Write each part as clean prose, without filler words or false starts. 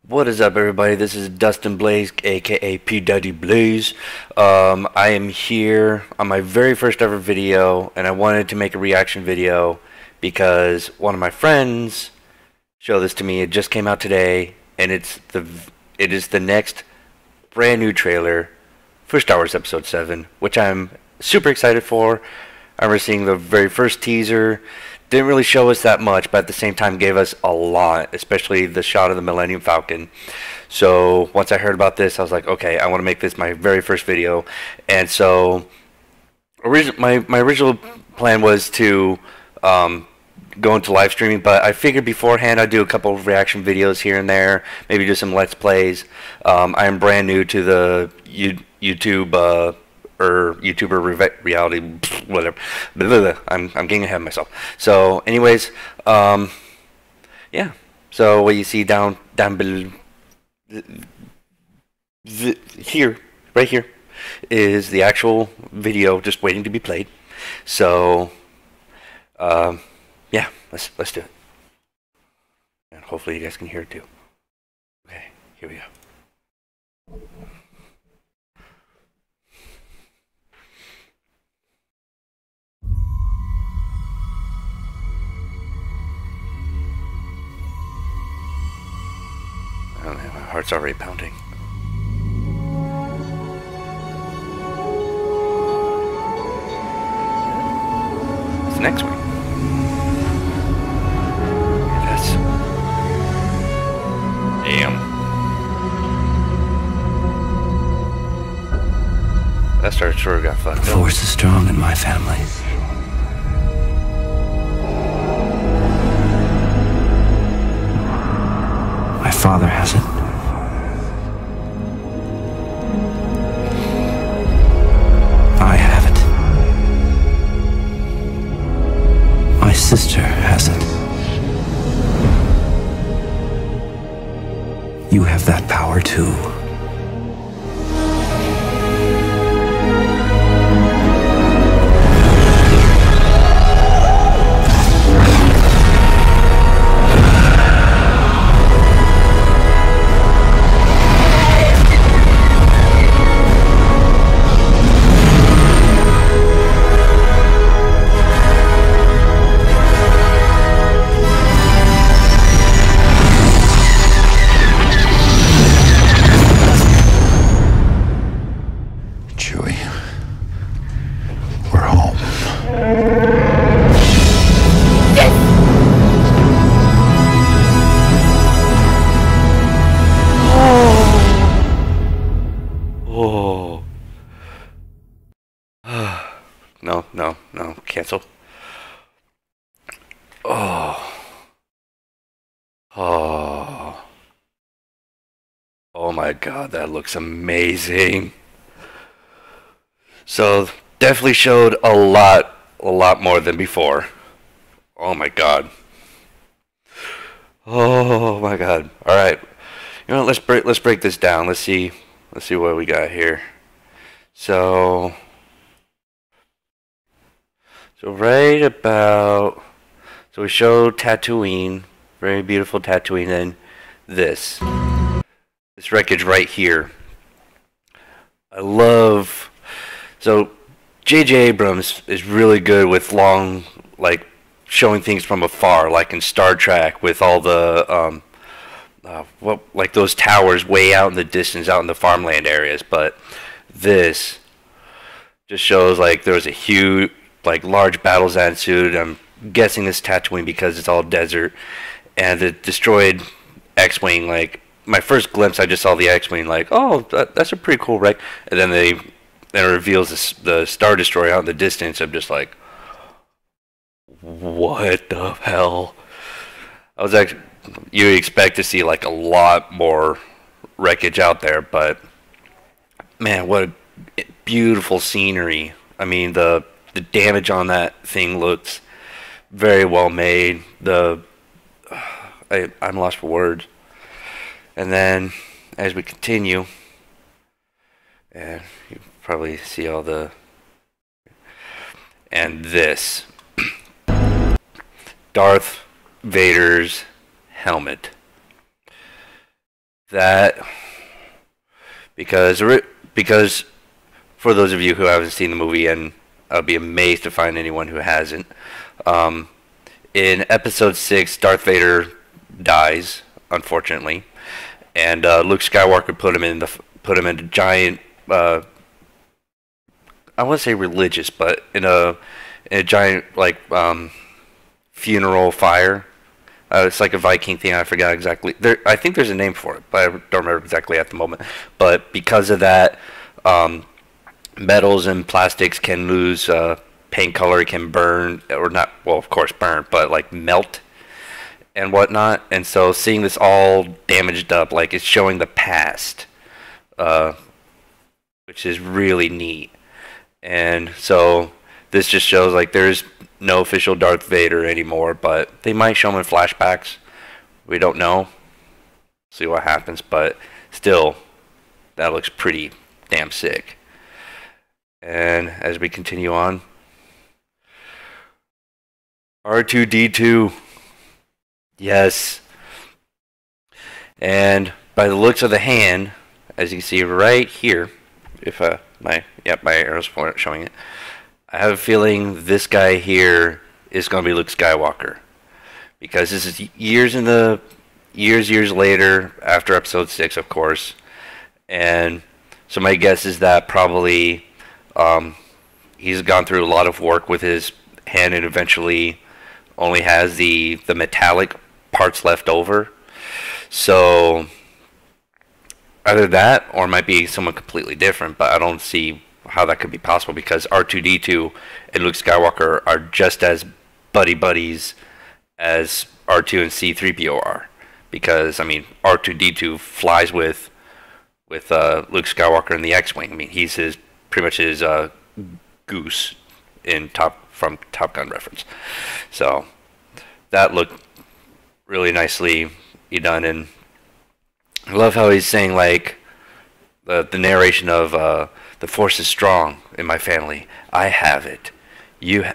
What is up, everybody? This is Dustin Blaze, aka P Daddy Blaze. I am here on my very first ever video, and I wanted to make a reaction video because one of my friends showed this to me. It just came out today, and it is the next brand new trailer for Star Wars Episode 7, which I'm super excited for. I remember seeing the very first teaser. Didn't really show us that much, but at the same time gave us a lot, especially the shot of the Millennium Falcon. So once I heard about this, I was like, okay, I want to make this my very first video. And so my original plan was to go into live streaming, but I figured beforehand I'd do a couple of reaction videos here and there, maybe do some Let's Plays. I am brand new to the YouTube or YouTuber reality, whatever. I'm getting ahead of myself. So, anyways, yeah. So what you see down below here, right here, is the actual video just waiting to be played. So, yeah, let's do it, and hopefully you guys can hear it too. Okay, here we go. Oh man, my heart's already pounding. It's the next one. Yes. Damn. That started sure got fucked up. The force is strong in my family. My father has it. I have it. My sister has it. You have that power too. We're home. Oh. No, cancel. Oh. Oh. Oh my god, that looks amazing. So definitely showed a lot more than before. Oh my god. Oh my god. All right. You know, let's break this down. Let's see what we got here. So right about, so we showed Tatooine, very beautiful Tatooine, and this wreckage right here. I love. So J.J. Abrams is really good with long, like, showing things from afar, like in Star Trek with all the like those towers way out in the distance, out in the farmland areas. But this just shows like there was a huge, like, large battles that ensued. I'm guessing this Tatooine because it's all desert, and the destroyed X-wing. Like, my first glimpse, I just saw the X-wing, like, oh, that's a pretty cool wreck, and then it reveals the Star Destroyer out in the distance. I'm just like, what the hell? I was actually, you expect to see like a lot more wreckage out there, but man, what a beautiful scenery. I mean, the damage on that thing looks very well made. I'm lost for words. And then as we continue, and you probably see all the, and this Darth Vader's helmet. that because for those of you who haven't seen the movie, and I'll be amazed to find anyone who hasn't, in episode 6, Darth Vader dies, unfortunately, and Luke Skywalker put him in a giant, I wouldn't say religious, but in a giant like funeral fire. It's like a Viking thing. I forgot exactly. I think there's a name for it, but I don't remember exactly at the moment. But because of that, metals and plastics can lose paint color. It can burn, or not. Well, of course, burn, but like melt and whatnot. And so, seeing this all damaged up, like it's showing the past, which is really neat. And so, this just shows like there's no official Darth Vader anymore, but they might show him in flashbacks. We don't know. See what happens, but still, that looks pretty damn sick. And as we continue on, R2-D2. Yes. And by the looks of the hand, as you can see right here, if my arrow's showing it, I have a feeling this guy here is going to be Luke Skywalker, because this is years later after episode 6, of course, and so my guess is that probably he's gone through a lot of work with his hand and eventually only has the metallic parts left over. So either that or it might be someone completely different, but I don't see how that could be possible, because R2-D2 and Luke Skywalker are just as buddies as R2 and C-3PO are, because I mean R2-D2 flies with Luke Skywalker in the X-wing. I mean he's pretty much his goose in from Top Gun reference. So that looked really nicely done, and I love how he's saying like the narration of the Force is strong in my family. I have it. My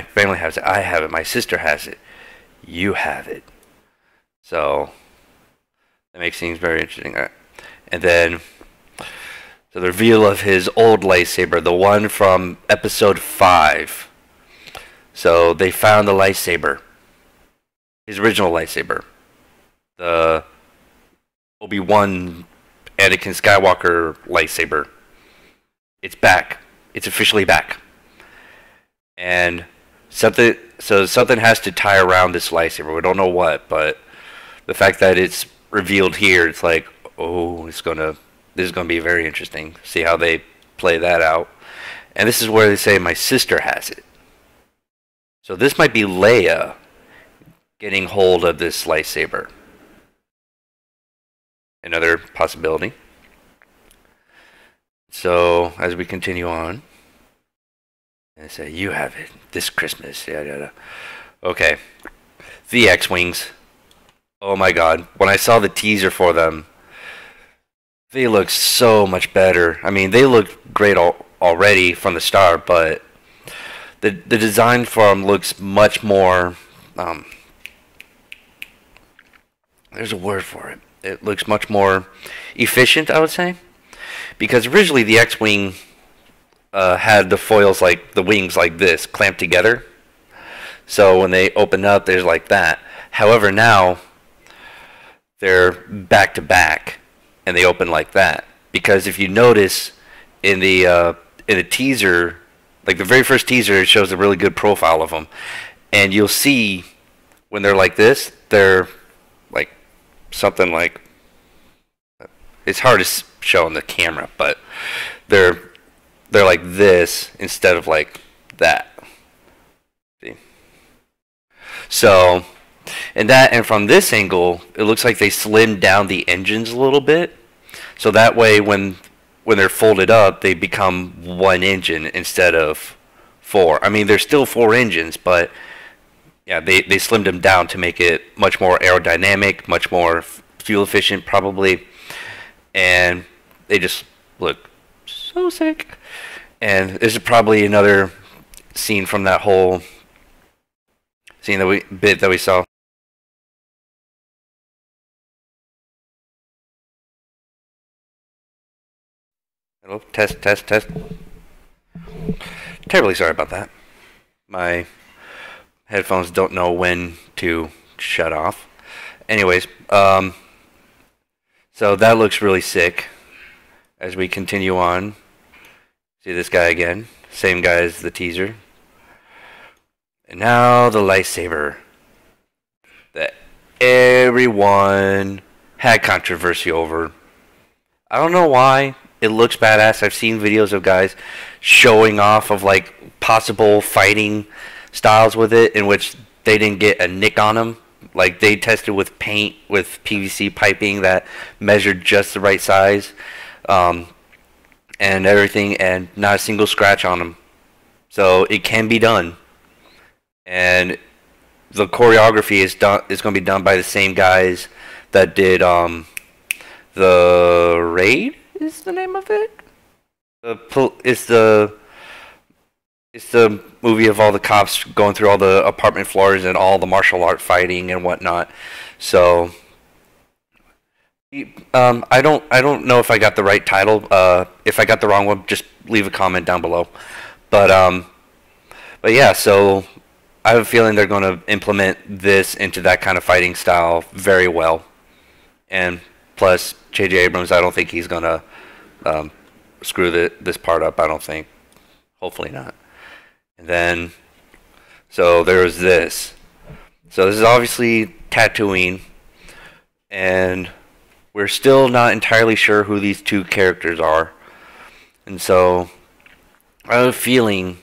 family has it. I have it. My sister has it. You have it. So that makes things very interesting. And then, so the reveal of his old lightsaber, the one from episode 5. So they found the lightsaber, his original lightsaber, the Obi-Wan Anakin Skywalker lightsaber. It's back. It's officially back. And something has to tie around this lightsaber. We don't know what, but the fact that it's revealed here, it's like, oh, this is gonna be very interesting. See how they play that out. And this is where they say my sister has it. So this might be Leia getting hold of this lightsaber. Another possibility. So as we continue on, and say you have it this Christmas. Yada. Okay, the X-wings. Oh my God! When I saw the teaser for them, they look so much better. I mean, they look great already from the start, but the design for them looks much more. There's a word for it. It looks much more efficient, I would say, because originally the X-wing had the foils, like the wings like this, clamped together. So when they open up, there's like that. However, now they're back to back, and they open like that. Because if you notice in the teaser, like the very first teaser, it shows a really good profile of them, and you'll see when they're like this, they're like something like, it's hard to show on the camera, but they're like this instead of like that. See? So, and from this angle, it looks like they slimmed down the engines a little bit, so that way when they're folded up, they become one engine instead of 4. I mean, there's still 4 engines, but yeah, they slimmed them down to make it much more aerodynamic, much more fuel efficient probably, and they just look so sick. And this is probably another scene from that whole scene that we saw Oh, test, test, test. Terribly sorry about that. My headphones don't know when to shut off. Anyways, so that looks really sick. As we continue on, see this guy again. Same guy as the teaser. And now the lightsaber that everyone had controversy over. I don't know why. It looks badass. I've seen videos of guys showing off of like possible fighting styles with it in which they didn't get a nick on them. Like they tested with paint with PVC piping that measured just the right size, and everything, and not a single scratch on them. So it can be done, and the choreography is going to be done by the same guys that did the Raid is the name of it. It's the movie of all the cops going through all the apartment floors and all the martial art fighting and whatnot. So I don't know if I got the right title. If I got the wrong one, just leave a comment down below. But yeah, so I have a feeling they're going to implement this into that kind of fighting style very well. And plus, J.J. Abrams, I don't think he's going to screw this part up. I don't think. Hopefully not. And then, so there's this. So this is obviously Tatooine, and we're still not entirely sure who these two characters are. And so I have a feeling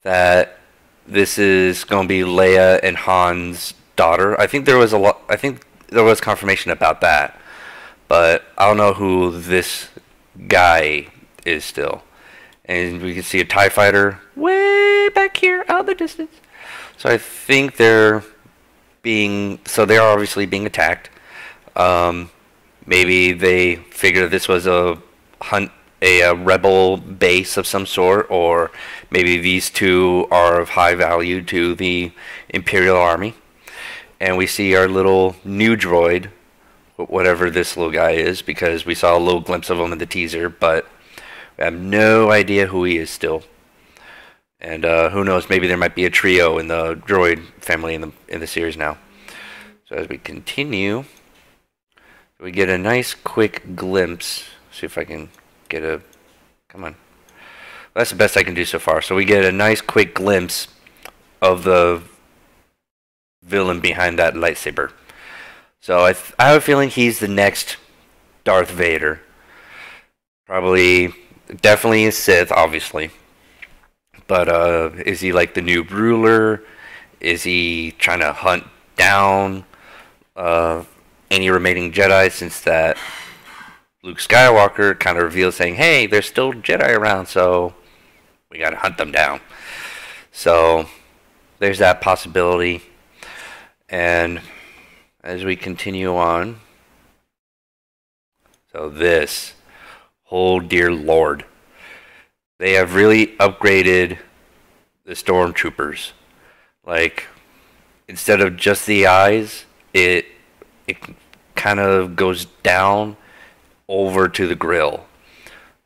that this is going to be Leia and Han's daughter. I think there was confirmation about that, but I don't know who this guy is still. And we can see a TIE fighter way back here out of the distance. So I think they are obviously being attacked. Maybe they figured this was a rebel base of some sort, or maybe these two are of high value to the Imperial Army. And we see our little new droid, whatever this little guy is, because we saw a little glimpse of him in the teaser, but I have no idea who he is still. And who knows, maybe there might be a trio in the droid family in the series now. So as we continue, we get a nice quick glimpse. See if I can get a... Come on. That's the best I can do so far. So we get a nice quick glimpse of the villain behind that lightsaber. So I have a feeling he's the next Darth Vader. Probably... Definitely a Sith, obviously. But is he like the new ruler? Is he trying to hunt down any remaining Jedi, since that Luke Skywalker kind of revealed saying, hey, there's still Jedi around, so we got to hunt them down. So there's that possibility. And as we continue on, so this... Oh dear Lord. They have really upgraded the stormtroopers. Like, instead of just the eyes, it kind of goes down over to the grill.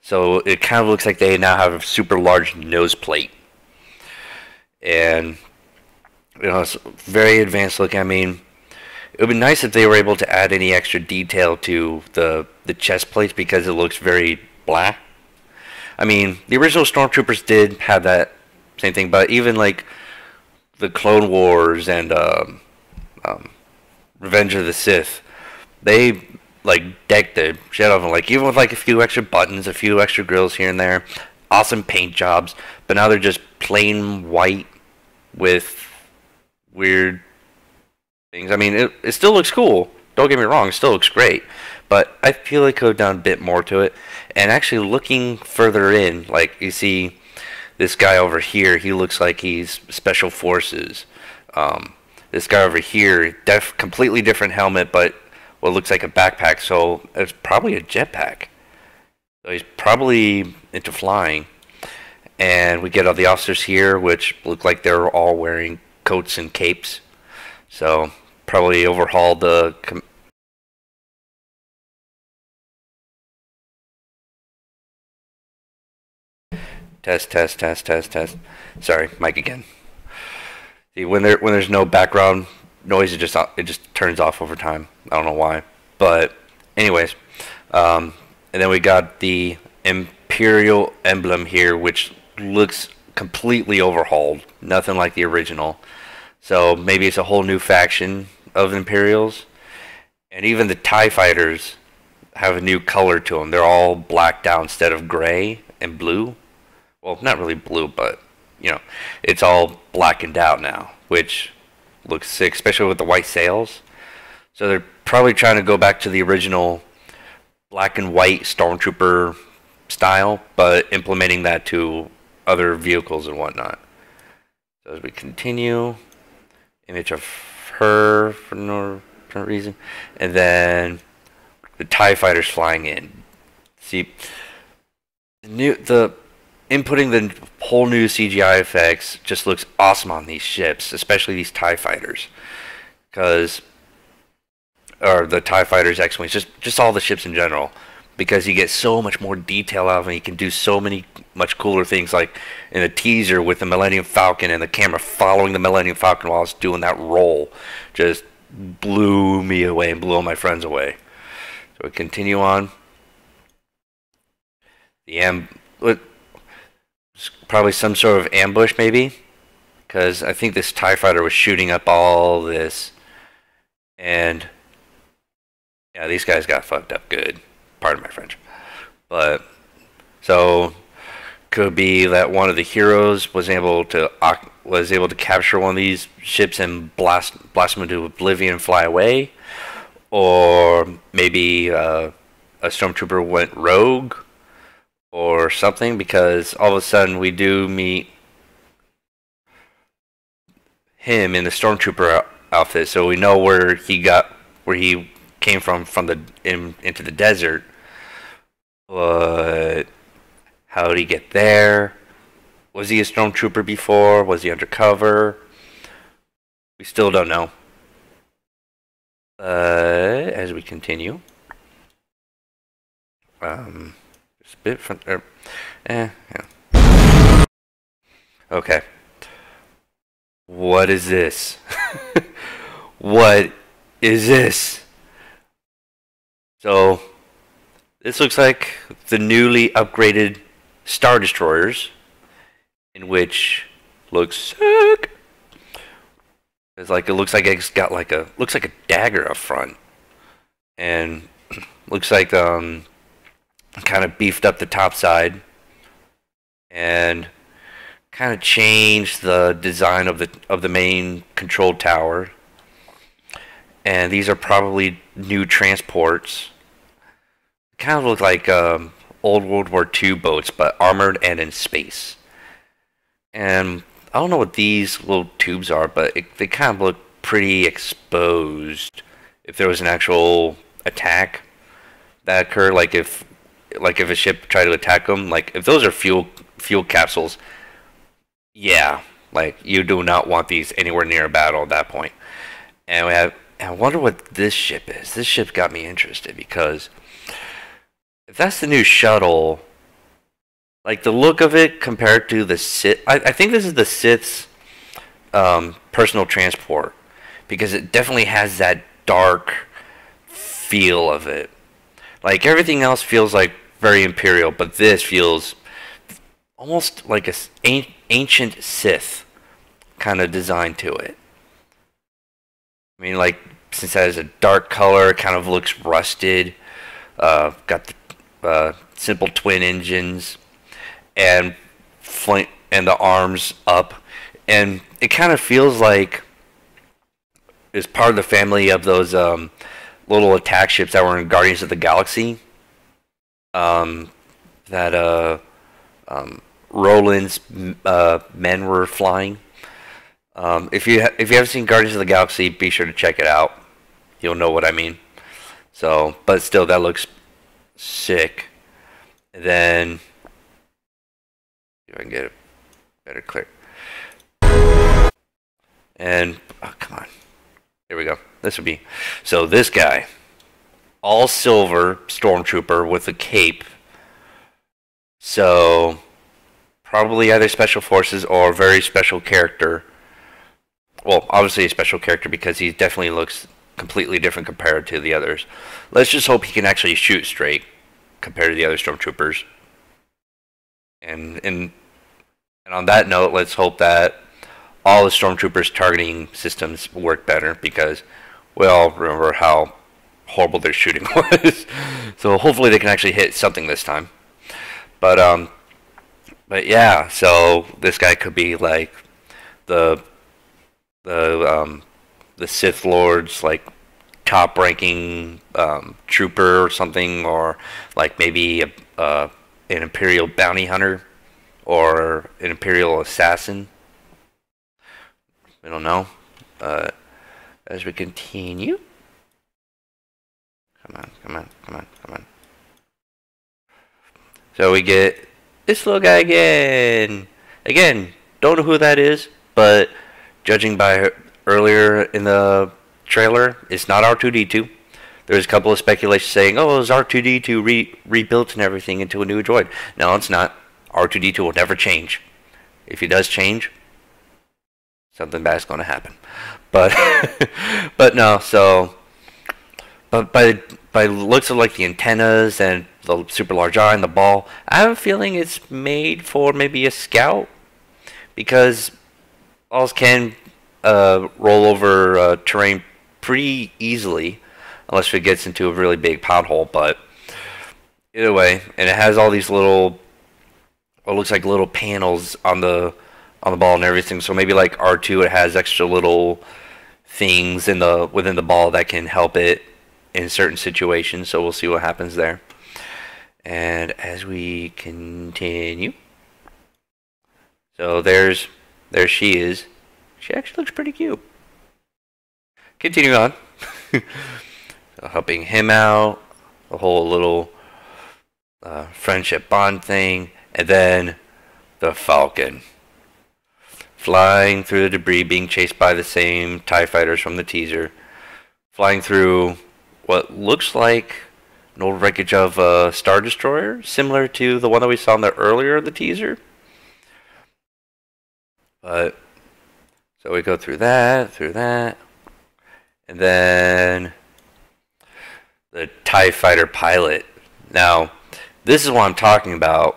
So it kind of looks like they now have a super large nose plate. And, you know, it's very advanced looking. I mean, it would be nice if they were able to add any extra detail to the chest plates, because it looks very black. I mean, the original Stormtroopers did have that same thing, but even like the Clone Wars and Revenge of the Sith, they like decked the shit out of them, like even with like a few extra buttons, a few extra grills here and there, awesome paint jobs. But now they're just plain white with weird things. I mean, it still looks cool. Don't get me wrong, it still looks great. But I feel like could have done a bit more to it. And actually looking further in, like you see this guy over here, he looks like he's Special Forces. This guy over here, completely different helmet, but what looks like a backpack. So it's probably a jetpack. So he's probably into flying. And we get all the officers here, which look like they're all wearing coats and capes. So probably overhauled the Test, test, test, test, test. Sorry, mic again. See, when there's no background noise, it just turns off over time. I don't know why, but anyways, and then we got the Imperial emblem here, which looks completely overhauled, nothing like the original. So maybe it's a whole new faction of Imperials, and even the TIE fighters have a new color to them. They're all blacked out instead of gray and blue. Well, not really blue, but you know, it's all blackened out now, which looks sick, especially with the white sails. So they're probably trying to go back to the original black and white Stormtrooper style, but implementing that to other vehicles and whatnot. So as we continue, image of her for no reason, and then the TIE fighters flying in. See, the inputting the whole new CGI effects just looks awesome on these ships, especially these TIE fighters, or the TIE fighters, X-wings, just all the ships in general, because you get so much more detail out of them. You can do so much cooler things, like in the teaser with the Millennium Falcon and the camera following the Millennium Falcon while it's doing that roll, just blew me away and blew all my friends away. So we continue on. Probably some sort of ambush, maybe, because I think this TIE fighter was shooting up all this, and yeah, these guys got fucked up good. Pardon my French, but so could be that one of the heroes was able to capture one of these ships and blast them into oblivion and fly away, or maybe a stormtrooper went rogue or something, because all of a sudden we do meet him in the stormtrooper outfit, so we know where he came from into the desert. But how did he get there? Was he a stormtrooper before? Was he undercover? We still don't know. As we continue, just a bit from there. Yeah. Okay. What is this? What is this? So, this looks like the newly upgraded Star Destroyers, in which looks sick. It looks like it's got looks like a dagger up front, and looks like kind of beefed up the top side, and kind of changed the design of the main control tower. And these are probably new transports. Kind of look like old World War II boats, but armored and in space. And I don't know what these little tubes are, but they kind of look pretty exposed. If there was an actual attack that occurred, like if a ship tried to attack them, like if those are fuel capsules, yeah, like you do not want these anywhere near a battle at that point. And I wonder what this ship is. This ship got me interested, because if that's the new shuttle, like the look of it compared to the Sith, I think this is the Sith's personal transport, because it definitely has that dark feel of it. Like everything else feels like very Imperial, but this feels almost like an ancient Sith kind of design to it. I mean, like, since that is a dark color, it kind of looks rusted. Got the simple twin engines and the arms up, and it kind of feels like it's part of the family of those little attack ships that were in Guardians of the Galaxy. Roland's men were flying. If you haven't seen Guardians of the Galaxy, be sure to check it out. You'll know what I mean. So, but still, that looks sick. And then, if I can get it better clear. And oh, come on, there we go. This would be so. This guy, all silver stormtrooper with a cape. So probably either special forces or very special character. Well, obviously a special character because he definitely looks completely different compared to the others. Let's just hope he can actually shoot straight compared to the other stormtroopers. And on that note, let's hope that all the stormtroopers' targeting systems work better because we all remember how horrible their shooting was. So hopefully they can actually hit something this time. But yeah, so this guy could be like the Sith Lord's like top ranking trooper or something, or like maybe an Imperial bounty hunter or an Imperial assassin. We don't know. As we continue. Come on. So we get this little guy again. Again, don't know who that is, but judging by earlier in the trailer, it's not R2-D2. There's a couple of speculations saying, oh, is R2-D2 rebuilt and everything into a new droid? No, it's not. R2-D2 will never change. If he does change, something bad's going to happen. But but no, so but by looks of like the antennas and the super large eye and the ball, I have a feeling it's made for maybe a scout, because balls can roll over terrain pretty easily unless it gets into a really big pothole. But either way, and it has all these little, what looks like little panels on the ball and everything. So maybe like R2, it has extra little things within the ball that can help it in certain situations. So we'll see what happens there. And as we continue, so there she is. She actually looks pretty cute. Continue on. So helping him out, the whole little friendship bond thing, and then the Falcon flying through the debris, being chased by the same TIE fighters from the teaser, flying through what looks like an old wreckage of a Star Destroyer, similar to the one that we saw in the earlier of the teaser. But so we go through that, and then the TIE fighter pilot. Now, this is what I'm talking about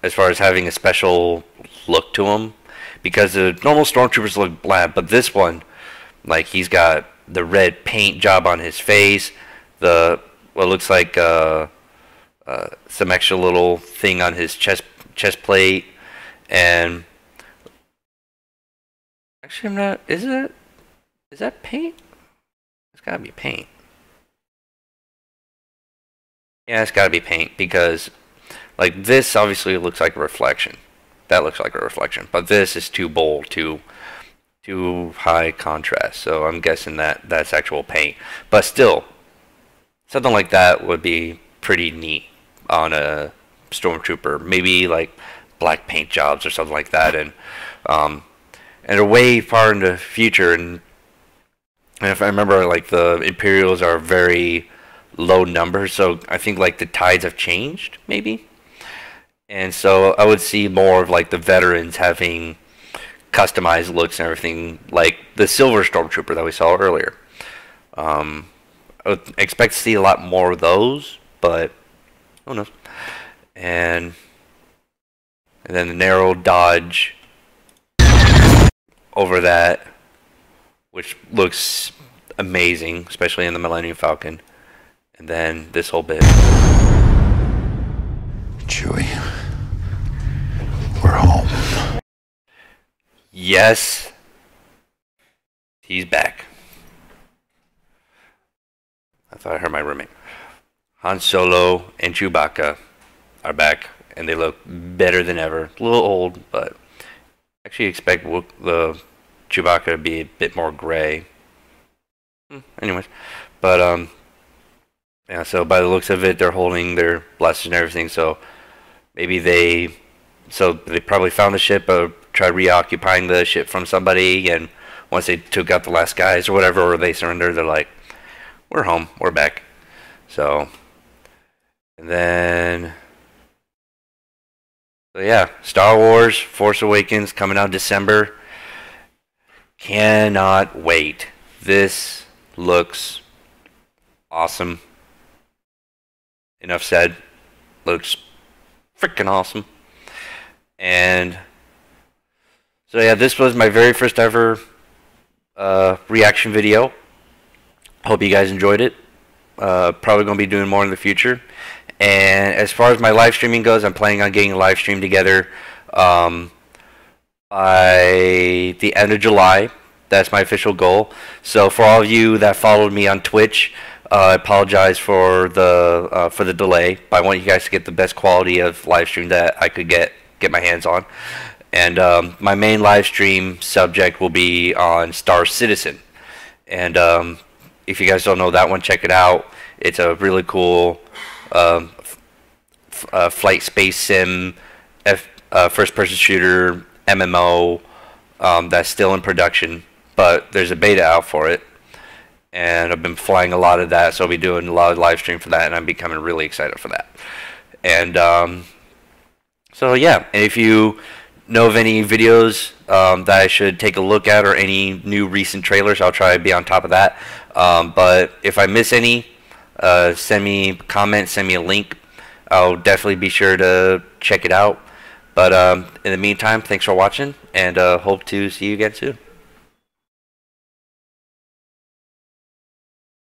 as far as having a special look to him, because the normal stormtroopers look bland, but this one, like, he's got the red paint job on his face, the what looks like some extra little thing on his chest plate, and actually I'm not. Is that paint? It's gotta be paint. Yeah, it's gotta be paint, because like this obviously looks like a reflection. That looks like a reflection, but this is too bold, too high contrast. So I'm guessing that's actual paint. But still, something like that would be pretty neat on a stormtrooper. Maybe like black paint jobs or something like that, and they're way far in the future. And if I remember, like the Imperials are very low numbers, so I think like the tides have changed, maybe. And so I would see more of like the veterans having customized looks and everything, like the Silver Stormtrooper that we saw earlier. I would expect to see a lot more of those, but who knows. And then the narrow dodge over that, which looks amazing, especially in the Millennium Falcon. And then this whole bit. Chewie, we're home. Yes, he's back. I thought I heard my roommate. Han Solo and Chewbacca are back, and they look better than ever. A little old, but I actually expect the Chewbacca to be a bit more gray. Anyways, but yeah. So by the looks of it, they're holding their blasters and everything. So maybe they probably found the ship, or tried reoccupying the ship from somebody, and once they took out the last guys or whatever, or they surrendered, they're like, we're home, we're back. So, and then So yeah, Star Wars Force Awakens coming out December. Cannot wait. This looks awesome. Enough said. Looks freaking awesome. And so yeah, this was my very first ever reaction video. Hope you guys enjoyed it. Probably going to be doing more in the future. And as far as my live streaming goes, I'm planning on getting a live stream together by the end of July. That's my official goal. So for all of you that followed me on Twitch, I apologize for the delay. But I want you guys to get the best quality of live stream that I could get my hands on. And my main live stream subject will be on Star Citizen. And if you guys don't know that one, check it out. It's a really cool flight space sim, first-person shooter, MMO that's still in production, but there's a beta out for it. And I've been flying a lot of that, so I'll be doing a lot of live stream for that, and I'm becoming really excited for that. And so yeah, and if you know of any videos that I should take a look at or any new recent trailers, I'll try to be on top of that. But if I miss any, send me a comment, send me a link. I'll definitely be sure to check it out. But in the meantime, thanks for watching, and hope to see you again soon.